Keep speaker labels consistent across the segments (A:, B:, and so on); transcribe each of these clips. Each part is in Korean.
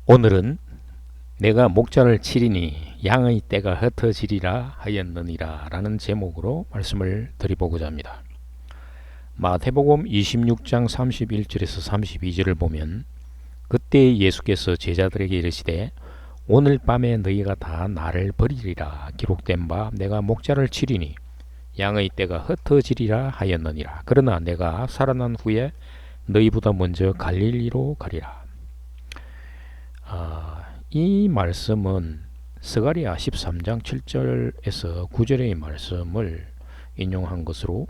A: 오늘은 내가 목자를 치리니 양의 떼가 흩어지리라 하였느니라 라는 제목으로 말씀을 드려보고자 합니다. 마태복음 26장 31절에서 32절을 보면 그때 예수께서 제자들에게 이르시되 오늘 밤에 너희가 다 나를 버리리라 기록된 바 내가 목자를 치리니 양의 떼가 흩어지리라 하였느니라. 그러나 내가 살아난 후에 너희보다 먼저 갈릴리로 가리라. 이 말씀은 스가랴 13장 7절에서 9절의 말씀을 인용한 것으로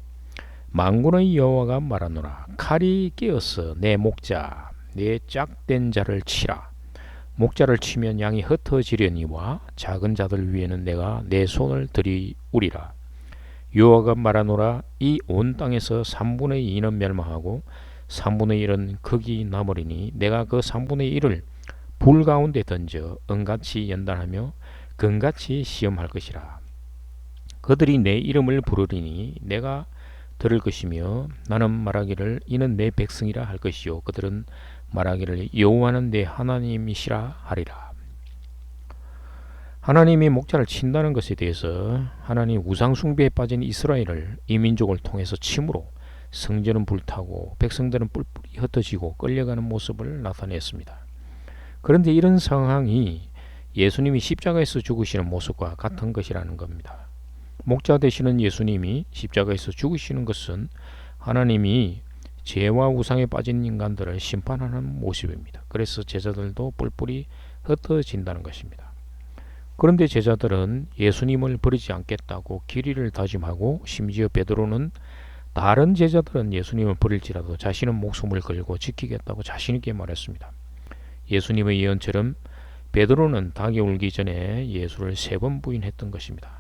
A: 만군의 여호와가 말하노라 칼이 끼어서 내 목자 내 짝된 자를 치라. 목자를 치면 양이 흩어지려니와 작은 자들 위에는 내가 내 손을 들이우리라. 여호와가 말하노라 이 온 땅에서 3분의 2는 멸망하고 3분의 1은 거기 남으리니 내가 그 3분의 1을 불 가운데 던져 은같이 연단하며 금같이 시험할 것이라. 그들이 내 이름을 부르리니 내가 들을 것이며 나는 말하기를 이는 내 백성이라 할 것이요 그들은 말하기를 여호와는 내 하나님이시라 하리라. 하나님이 목자를 친다는 것에 대해서 하나님 우상 숭배에 빠진 이스라엘을 이 민족을 통해서 침으로 성전은 불타고 백성들은 뿔뿔이 흩어지고 끌려가는 모습을 나타냈습니다. 그런데 이런 상황이 예수님이 십자가에서 죽으시는 모습과 같은 것이라는 겁니다. 목자 되시는 예수님이 십자가에서 죽으시는 것은 하나님이 죄와 우상에 빠진 인간들을 심판하는 모습입니다. 그래서 제자들도 뿔뿔이 흩어진다는 것입니다. 그런데 제자들은 예수님을 버리지 않겠다고 길이를 다짐하고 심지어 베드로는 다른 제자들은 예수님을 버릴지라도 자신은 목숨을 걸고 지키겠다고 자신있게 말했습니다. 예수님의 예언처럼 베드로는 닭이 울기 전에 예수를 3번 부인했던 것입니다.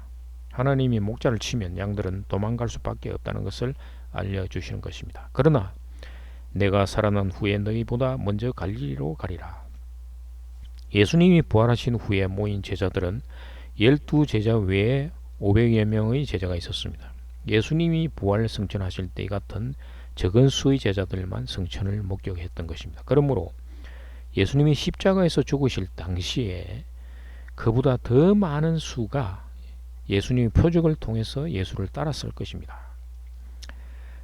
A: 하나님이 목자를 치면 양들은 도망갈 수밖에 없다는 것을 알려주시는 것입니다. 그러나 내가 살아난 후에 너희보다 먼저 갈릴리로 가리라. 예수님이 부활하신 후에 모인 제자들은 12제자 외에 500여 명의 제자가 있었습니다. 예수님이 부활 승천하실 때 같은 적은 수의 제자들만 승천을 목격했던 것입니다. 그러므로 예수님이 십자가에서 죽으실 당시에 그보다 더 많은 수가 예수님의 표적을 통해서 예수를 따랐을 것입니다.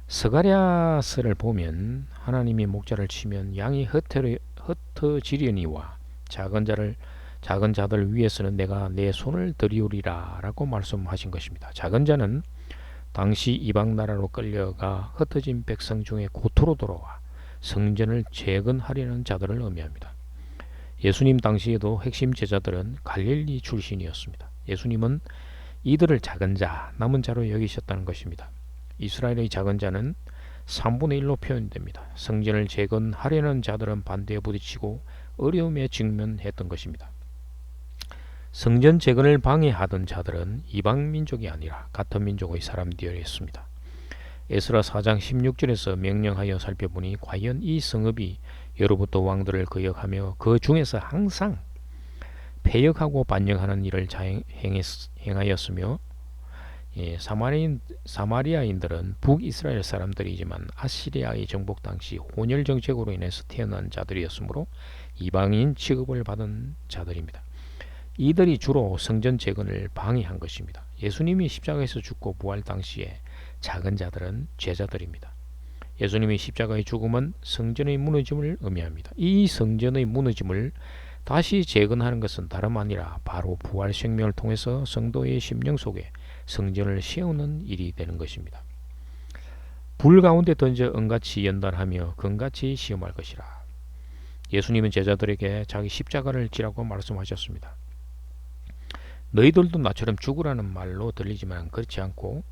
A: 스가랴서를 보면 하나님이 목자를 치면 양이 흩어지려니와 작은 자들 위에서는 내가 내 손을 들이우리라 라고 말씀하신 것입니다. 작은 자는 당시 이방 나라로 끌려가 흩어진 백성 중에 고토로 돌아와 성전을 재건하려는 자들을 의미합니다. 예수님 당시에도 핵심 제자들은 갈릴리 출신이었습니다. 예수님은 이들을 작은 자, 남은 자로 여기셨다는 것입니다. 이스라엘의 작은 자는 3분의 1로 표현됩니다. 성전을 재건하려는 자들은 반대에 부딪히고 어려움에 직면했던 것입니다. 성전 재건을 방해하던 자들은 이방 민족이 아니라 같은 민족의 사람들이었습니다. 에스라 4장 16절에서 명령하여 살펴보니 과연 이 성읍이 예로부터 왕들을 거역하며 그 중에서 항상 패역하고 반역하는 일을 행하였으며 사마리아인들은 북이스라엘 사람들이지만 아시리아의 정복 당시 혼혈 정책으로 인해서 태어난 자들이었으므로 이방인 취급을 받은 자들입니다. 이들이 주로 성전 재건을 방해한 것입니다. 예수님이 십자가에서 죽고 부활 당시에 작은 자들은 제자들입니다. 예수님의 십자가의 죽음은 성전의 무너짐을 의미합니다. 이 성전의 무너짐을 다시 재건하는 것은 다름 아니라 바로 부활 생명을 통해서 성도의 심령 속에 성전을 세우는 일이 되는 것입니다. 불 가운데 던져 은같이 연단하며 금같이 시험할 것이라. 예수님은 제자들에게 자기 십자가를 지라고 말씀하셨습니다. 너희들도 나처럼 죽으라는 말로 들리지만 그렇지 않고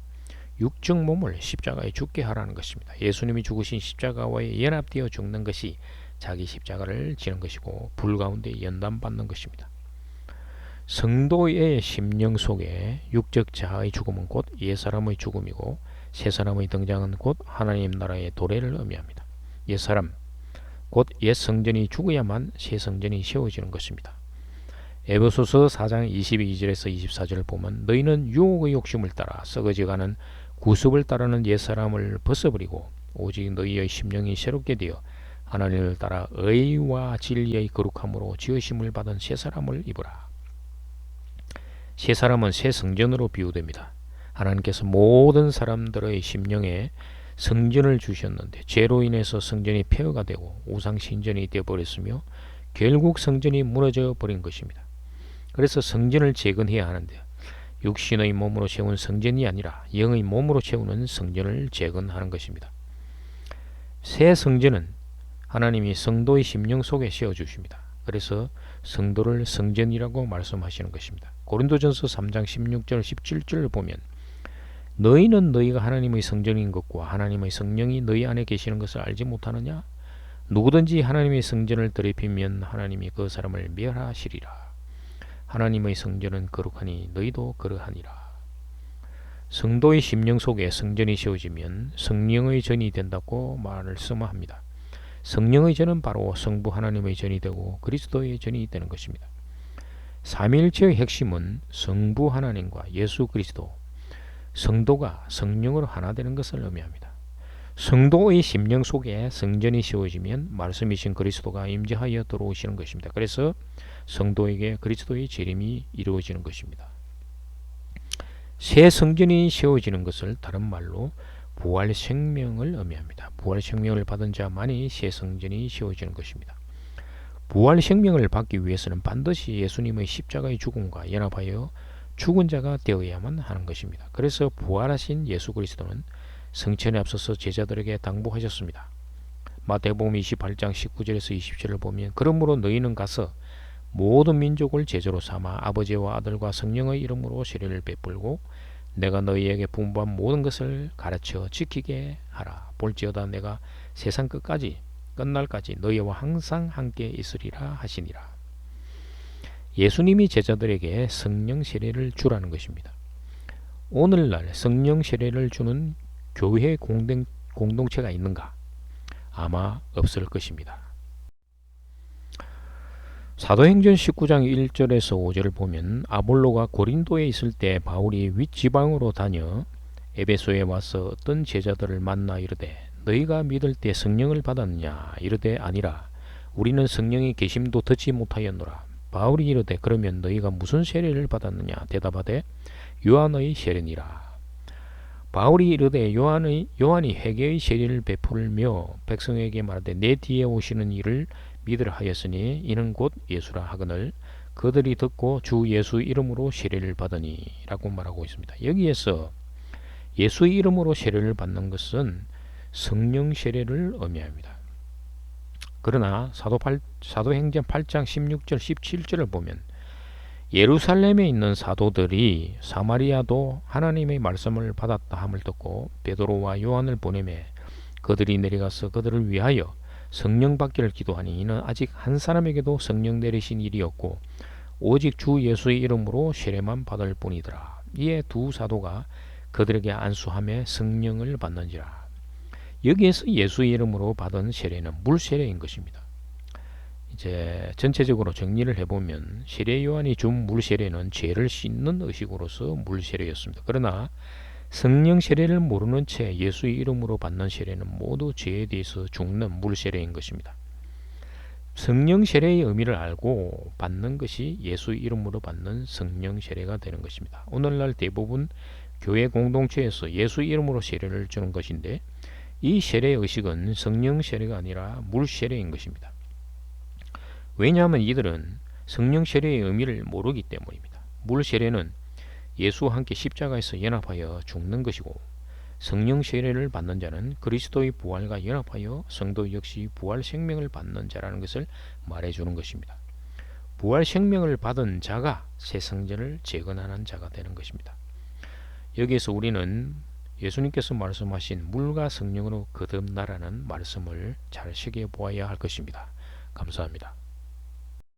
A: 육적 몸을 십자가에 죽게 하라는 것입니다. 예수님이 죽으신 십자가와의 연합되어 죽는 것이 자기 십자가를 지는 것이고 불 가운데 연단받는 것입니다. 성도의 심령 속에 육적 자아의 죽음은 곧 옛사람의 죽음이고 새사람의 등장은 곧 하나님 나라의 도래를 의미합니다. 옛사람 곧 옛 성전이 죽어야만 새 성전이 세워지는 것입니다. 에베소서 4장 22절에서 24절을 보면 너희는 유혹의 욕심을 따라 썩어져가는 구습을 따르는 옛사람을 벗어버리고 오직 너희의 심령이 새롭게 되어 하나님을 따라 의와 진리의 거룩함으로 지으심을 받은 새 사람을 입으라. 새 사람은 새 성전으로 비유됩니다. 하나님께서 모든 사람들의 심령에 성전을 주셨는데 죄로 인해서 성전이 폐허가 되고 우상 신전이 되어버렸으며 결국 성전이 무너져 버린 것입니다. 그래서 성전을 재건해야 하는데 육신의 몸으로 세운 성전이 아니라 영의 몸으로 채우는 성전을 재건하는 것입니다. 새 성전은 하나님이 성도의 심령 속에 세워주십니다. 그래서 성도를 성전이라고 말씀하시는 것입니다. 고린도전서 3장 16절 17절을 보면 너희는 너희가 하나님의 성전인 것과 하나님의 성령이 너희 안에 계시는 것을 알지 못하느냐? 누구든지 하나님의 성전을 더럽히면 하나님이 그 사람을 멸하시리라. 하나님의 성전은 거룩하니 너희도 그러하니라. 성도의 심령 속에 성전이 세워지면 성령의 전이 된다고 말씀합니다. 성령의 전은 바로 성부 하나님의 전이 되고 그리스도의 전이 되는 것입니다. 삼위일체의 핵심은 성부 하나님과 예수 그리스도, 성도가 성령으로 하나 되는 것을 의미합니다. 성도의 심령 속에 성전이 세워지면 말씀이신 그리스도가 임재하여 들어오시는 것입니다. 그래서 성도에게 그리스도의 재림이 이루어지는 것입니다. 새 성전이 세워지는 것을 다른 말로 부활 생명을 의미합니다. 부활 생명을 받은 자만이 새 성전이 세워지는 것입니다. 부활 생명을 받기 위해서는 반드시 예수님의 십자가의 죽음과 연합하여 죽은 자가 되어야만 하는 것입니다. 그래서 부활하신 예수 그리스도는 성천에 앞서서 제자들에게 당부하셨습니다. 마태복음 28장 19절에서 20절을 보면 그러므로 너희는 가서 모든 민족을 제자로 삼아 아버지와 아들과 성령의 이름으로 세례를 베풀고 내가 너희에게 분부한 모든 것을 가르쳐 지키게 하라. 볼지어다 내가 세상 끝날까지 너희와 항상 함께 있으리라 하시니라. 예수님이 제자들에게 성령 세례를 주라는 것입니다. 오늘날 성령 세례를 주는 교회 공동체가 있는가? 아마 없을 것입니다. 사도행전 19장 1절에서 5절을 보면 아볼로가 고린도에 있을 때 바울이 윗지방으로 다녀 에베소에 와서 어떤 제자들을 만나 이르되 너희가 믿을 때 성령을 받았느냐? 이르되 아니라 우리는 성령의 계심도 듣지 못하였노라. 바울이 이르되 그러면 너희가 무슨 세례를 받았느냐? 대답하되 요한의 세례니라. 바울이 이르되 요한이 회개의 세례를 베풀며 백성에게 말하되 내 뒤에 오시는 이를 믿으라 하였으니 이는 곧 예수라 하거늘 그들이 듣고 주 예수 이름으로 세례를 받으니 라고 말하고 있습니다. 여기에서 예수의 이름으로 세례를 받는 것은 성령 세례를 의미합니다. 그러나 사도행전 8장 16절 17절을 보면 예루살렘에 있는 사도들이 사마리아도 하나님의 말씀을 받았다 함을 듣고 베드로와 요한을 보내매 그들이 내려가서 그들을 위하여 성령 받기를 기도하니 이는 아직 한 사람에게도 성령 내리신 일이 없고 오직 주 예수의 이름으로 세례만 받을 뿐이더라. 이에 두 사도가 그들에게 안수하며 성령을 받는지라. 여기에서 예수의 이름으로 받은 세례는 물세례인 것입니다. 이제 전체적으로 정리를 해보면 세례 요한이 준 물세례는 죄를 씻는 의식으로서 물세례였습니다. 그러나 성령 세례를 모르는 채 예수의 이름으로 받는 세례는 모두 죄에 대해서 죽는 물세례인 것입니다. 성령 세례의 의미를 알고 받는 것이 예수의 이름으로 받는 성령 세례가 되는 것입니다. 오늘날 대부분 교회 공동체에서 예수의 이름으로 세례를 주는 것인데 이 세례 의식은 성령 세례가 아니라 물 세례인 것입니다. 왜냐하면 이들은 성령 세례의 의미를 모르기 때문입니다. 물 세례는 예수와 함께 십자가에서 연합하여 죽는 것이고 성령 세례를 받는 자는 그리스도의 부활과 연합하여 성도 역시 부활 생명을 받는 자라는 것을 말해주는 것입니다. 부활 생명을 받은 자가 새 성전을 재건하는 자가 되는 것입니다. 여기에서 우리는 예수님께서 말씀하신 물과 성령으로 거듭나라는 말씀을 잘 새겨보아야 할 것입니다. 감사합니다.